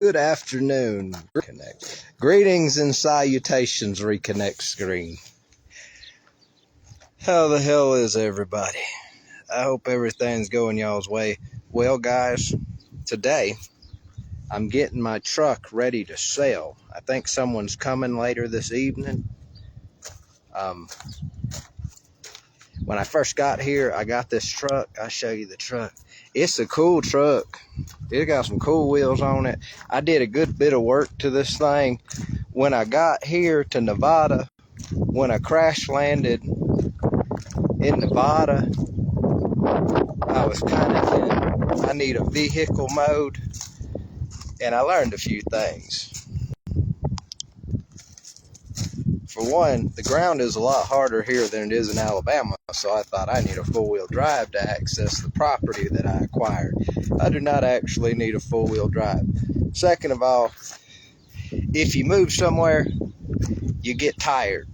Good afternoon. Reconnect. Greetings and salutations, Reconnect screen. How the hell is everybody? I hope everything's going y'all's way. Well, guys, today I'm getting my truck ready to sell. I think someone's coming later this evening. When I first got here, I got this truck. I'll show you the truck. It's a cool truck. It got some cool wheels on it. I did a good bit of work to this thing. When I got here to Nevada, when I crash landed in Nevada, I was kind of I need a vehicle mode, and I learned a few things. For one, the ground is a lot harder here than it is in Alabama, so I thought I need a four-wheel drive to access the property that I acquired. I do not actually need a four-wheel drive. Second of all, if you move somewhere, you get tired.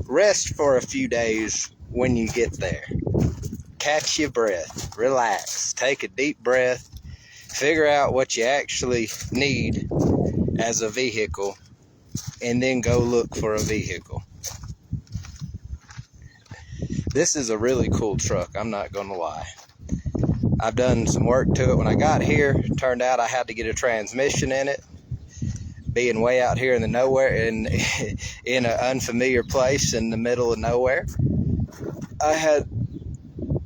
Rest for a few days when you get there. Catch your breath, relax, take a deep breath, figure out what you actually need as a vehicle, and then go look for a vehicle. This is a really cool truck, I'm not gonna lie. I've done some work to it. When I got here, it turned out I had to get a transmission in it. Being way out here in the nowhere, in an unfamiliar place in the middle of nowhere, I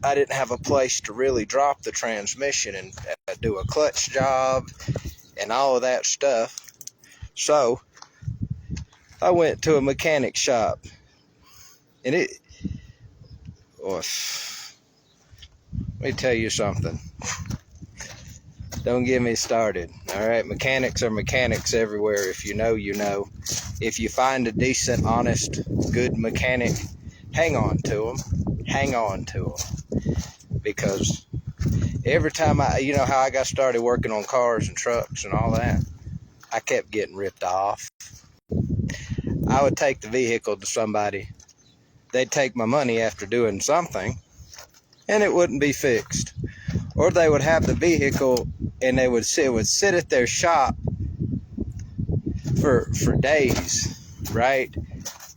didn't have a place to really drop the transmission and do a clutch job and all of that stuff. So I went to a mechanic shop, and let me tell you something. Don't get me started. All right, mechanics are mechanics everywhere. If you know, you know. If you find a decent, honest, good mechanic, hang on to them. Hang on to them. Because every time you know how I got started working on cars and trucks and all that, I kept getting ripped off. I would take the vehicle to somebody. They'd take my money after doing something, and it wouldn't be fixed. Or they would have the vehicle, and it would sit at their shop for days, right?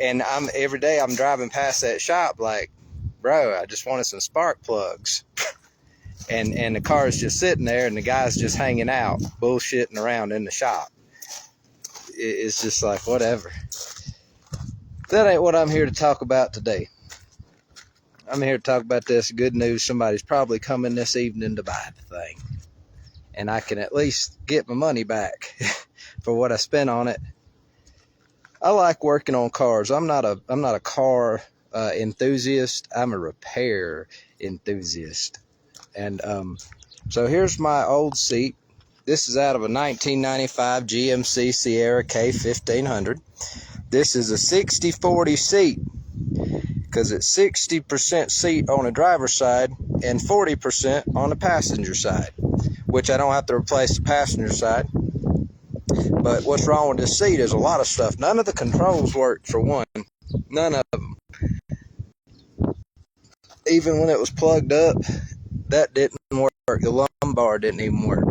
And every day I'm driving past that shop like, bro, I just wanted some spark plugs. And the car is just sitting there, and the guy's just hanging out, bullshitting around in the shop. It's just like, whatever. That ain't what I'm here to talk about today. I'm here to talk about this good news. Somebody's probably coming this evening to buy the thing, and I can at least get my money back for what I spent on it. I like working on cars. I'm not a car enthusiast. I'm a repair enthusiast. And so here's my old seat. This is out of a 1995 GMC Sierra k1500. This is a 60-40 seat, because it's 60% seat on the driver's side and 40% on the passenger side, which I don't have to replace the passenger side. But what's wrong with this seat is a lot of stuff. None of the controls work, for one. None of them. Even when it was plugged up, that didn't work. The lumbar didn't even work.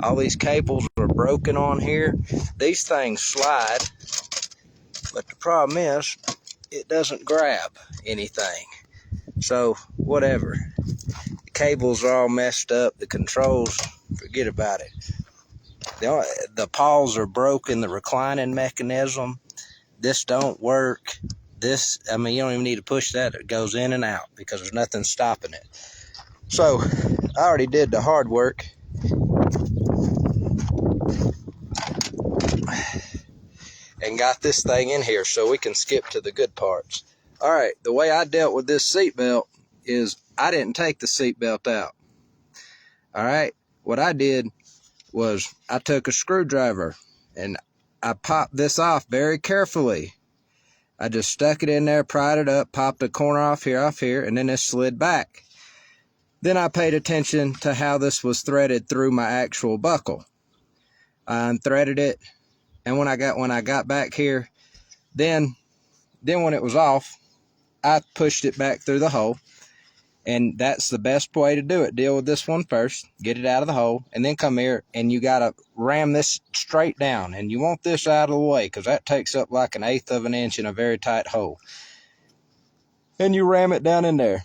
All these cables were broken on here. These things slide, but the problem is it doesn't grab anything. So whatever. The cables are all messed up. The controls, forget about it. The paws are broken. The reclining mechanism, this don't work. This, I mean, you don't even need to push that. It goes in and out because there's nothing stopping it. So I already did the hard work. And got this thing in here so we can skip to the good parts. All right, the way I dealt with this seatbelt is I didn't take the seatbelt out. All right, what I did was I took a screwdriver and I popped this off very carefully. I just stuck it in there, pried it up, popped a corner off here, and then it slid back. Then I paid attention to how this was threaded through my actual buckle. I unthreaded it, and when I got back here, then when it was off, I pushed it back through the hole, And that's the best way to do it. Deal with this one first, get it out of the hole, and then come here and you got to ram this straight down. And you want this out of the way because that takes up like 1/8 of an inch in a very tight hole. And you ram it down in there.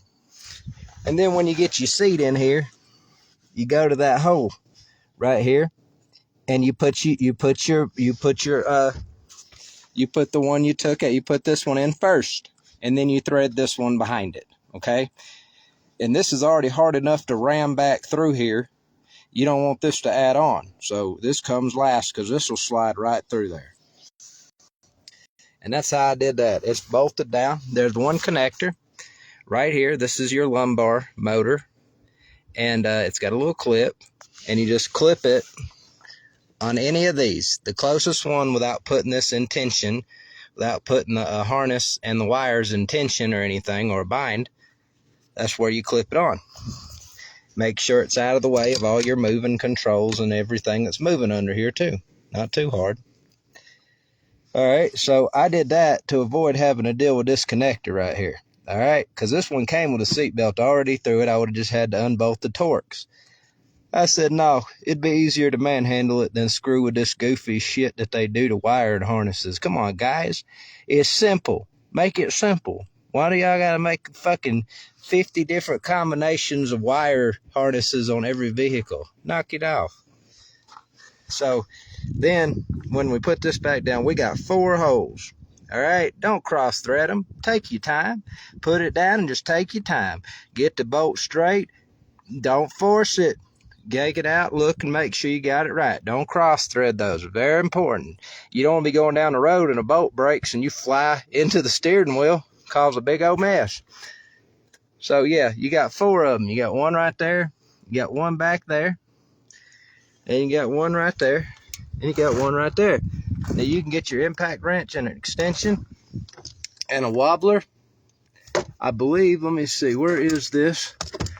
And then when you get your seat in here, you go to that hole right here, and you put the one you took out, you put this one in first, and then you thread this one behind it, okay? And this is already hard enough to ram back through here. You don't want this to add on. So this comes last because this will slide right through there. And that's how I did that. It's bolted down. There's one connector right here. This is your lumbar motor. And it's got a little clip. And you just clip it on any of these. The closest one without putting this in tension, without putting the harness and the wires in tension or anything, or a bind, that's where you clip it on. Make sure it's out of the way of all your moving controls and everything that's moving under here too. Not too hard. All right, so I did that to avoid having to deal with this connector right here. All right, because this one came with a seatbelt already through it. I would have just had to unbolt the Torx. I said, no, it'd be easier to manhandle it than screw with this goofy shit that they do to wired harnesses. Come on, guys. It's simple. Make it simple. Why do y'all got to make fucking 50 different combinations of wire harnesses on every vehicle? Knock it off. So then when we put this back down, we got 4 holes. All right, don't cross thread them. Take your time. Put it down and just take your time. Get the bolt straight. Don't force it. Gag it out, look, and make sure you got it right. Don't cross thread those. Very important. You don't want to be going down the road and a bolt breaks and you fly into the steering wheel. Cause a big old mess. So yeah, you got 4 of them. You got one right there. You got one back there. And you got one right there. And you got one right there. Now you can get your impact wrench and an extension and a wobbler. I believe, let me see, where is this?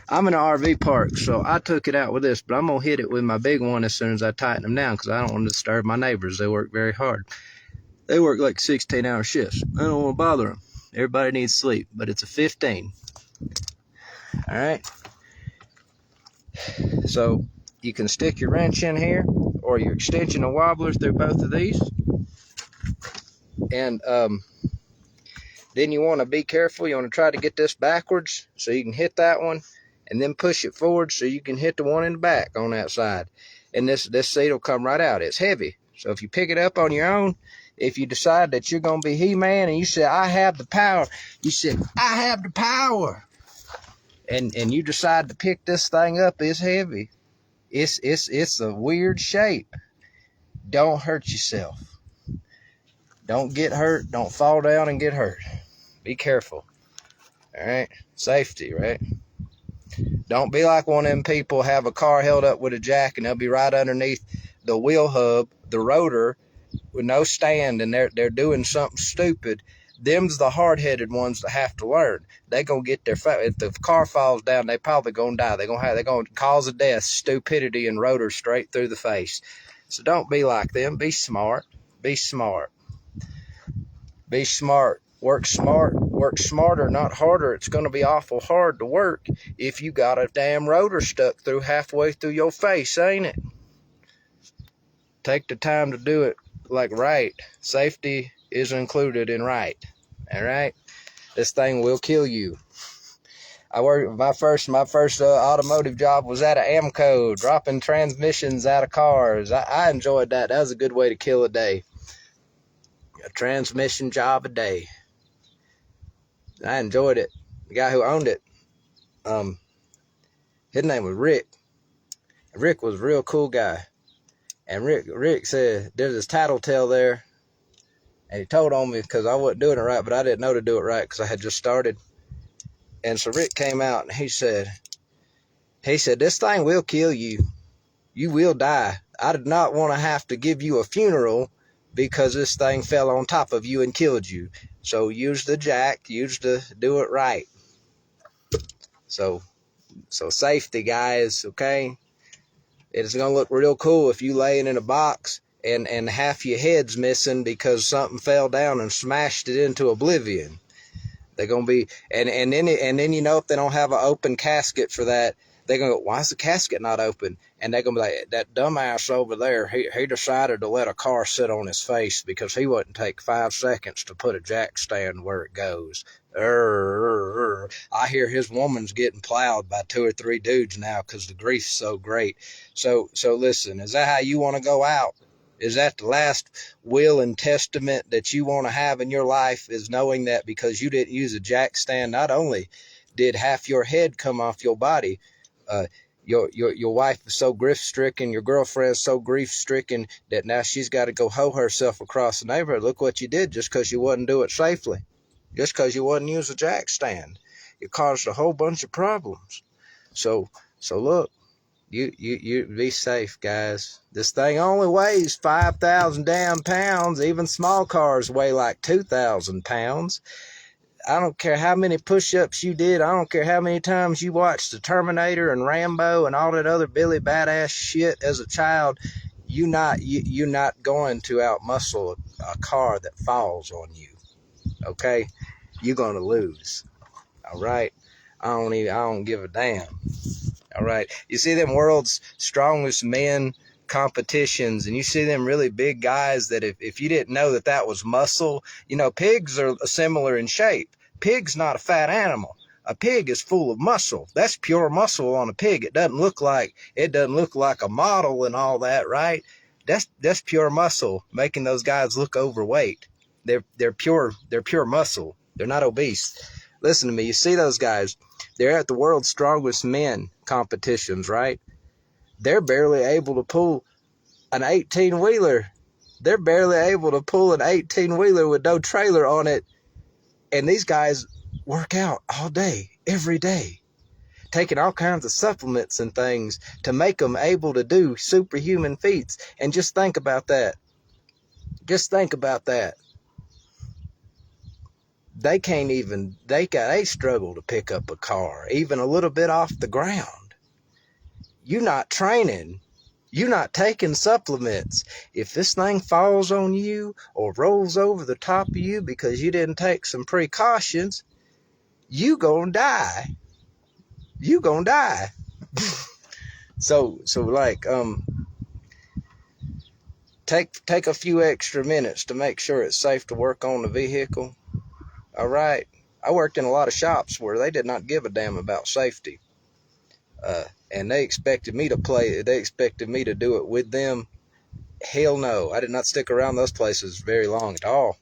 I'm in an RV park, so I took it out with this, but I'm going to hit it with my big one as soon as I tighten them down because I don't want to disturb my neighbors. They work very hard. They work like 16-hour shifts. I don't want to bother them. Everybody needs sleep, but it's a 15. All right. So you can stick your wrench in here or your extension or wobbler through both of these. And then you want to be careful. You want to try to get this backwards so you can hit that one and then push it forward so you can hit the one in the back on that side. And this seat will come right out. It's heavy. So if you pick it up on your own, if you decide that you're going to be He-Man and you say, I have the power, you say, I have the power. And you decide to pick this thing up, it's heavy. It's a weird shape. Don't hurt yourself. Don't get hurt. Don't fall down and get hurt. Be careful. All right? Safety, right? Don't be like one of them people have a car held up with a jack and they'll be right underneath the wheel hub, the rotor, with no stand, and they're doing something stupid. Them's the hard-headed ones that have to learn. They gonna get their if the car falls down, they probably gonna die. They're gonna cause a death, stupidity, and rotor straight through the face. So don't be like them. Be smart. Be smart. Be smart. Work smart. Work smarter, not harder. It's gonna be awful hard to work if you got a damn rotor stuck through halfway through your face, ain't it? Take the time to do it like right. Safety is included in right. All right, this thing will kill you. I worked my first automotive job was at an Amco, dropping transmissions out of cars. I enjoyed that. That was a good way to kill a day. A transmission job a day. I enjoyed it. The guy who owned it, his name was Rick. Rick was a real cool guy. And Rick said, there's this tattletale there. And he told on me because I wasn't doing it right, but I didn't know to do it right because I had just started. And so Rick came out and he said, this thing will kill you. You will die. I did not want to have to give you a funeral because this thing fell on top of you and killed you. So use the jack, do it right. So safety, guys, okay? It's going to look real cool if you laying in a box and half your head's missing because something fell down and smashed it into oblivion. They're gonna be, and then you know, if they don't have an open casket for that, they're gonna go, why is the casket not open? And they're gonna be like, that dumbass over there, he decided to let a car sit on his face because he wouldn't take 5 seconds to put a jack stand where it goes. I hear his woman's getting plowed by 2 or 3 dudes now because the grief's so great. So listen, is that how you want to go out? Is that the last will and testament that you want to have in your life, is knowing that because you didn't use a jack stand, not only did half your head come off your body, your wife is so grief-stricken, your girlfriend's so grief-stricken that now she's got to go hoe herself across the neighborhood. Look what you did just because you wouldn't do it safely. Just because you wouldn't use a jack stand. It caused a whole bunch of problems. So look. You be safe, guys. This thing only weighs 5,000 damn pounds. Even small cars weigh like 2,000 pounds. I don't care how many push-ups you did. I don't care how many times you watched The Terminator and Rambo and all that other Billy Badass shit as a child. You're not going to outmuscle a car that falls on you. Okay? You're gonna lose. All right? I don't give a damn. All right. You see them world's strongest men competitions, and you see them really big guys that if you didn't know that was muscle, you know, pigs are similar in shape. Pig's not a fat animal. A pig is full of muscle. That's pure muscle on a pig. It doesn't look like a model and all that, right? That's pure muscle, making those guys look overweight. They're pure muscle. They're not obese. Listen to me. You see those guys, they're at the world's strongest men competitions, right? They're barely able to pull an 18-wheeler. They're barely able to pull an 18-wheeler with no trailer on it. And these guys work out all day, every day, taking all kinds of supplements and things to make them able to do superhuman feats. And just think about that. Just think about that. They struggle to pick up a car, even a little bit off the ground. You're not training. You're not taking supplements. If this thing falls on you or rolls over the top of you because you didn't take some precautions, you gonna die. You gonna die. So like, take a few extra minutes to make sure it's safe to work on the vehicle. All right. I worked in a lot of shops where they did not give a damn about safety. And they expected me to do it with them. Hell no. I did not stick around those places very long at all.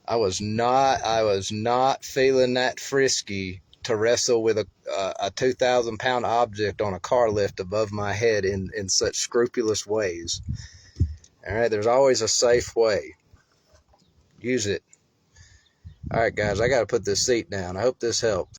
I was not feeling that frisky to wrestle with a 2,000-pound object on a car lift above my head in such scrupulous ways. All right. There's always a safe way. Use it. All right, guys, I got to put this seat down. I hope this helped.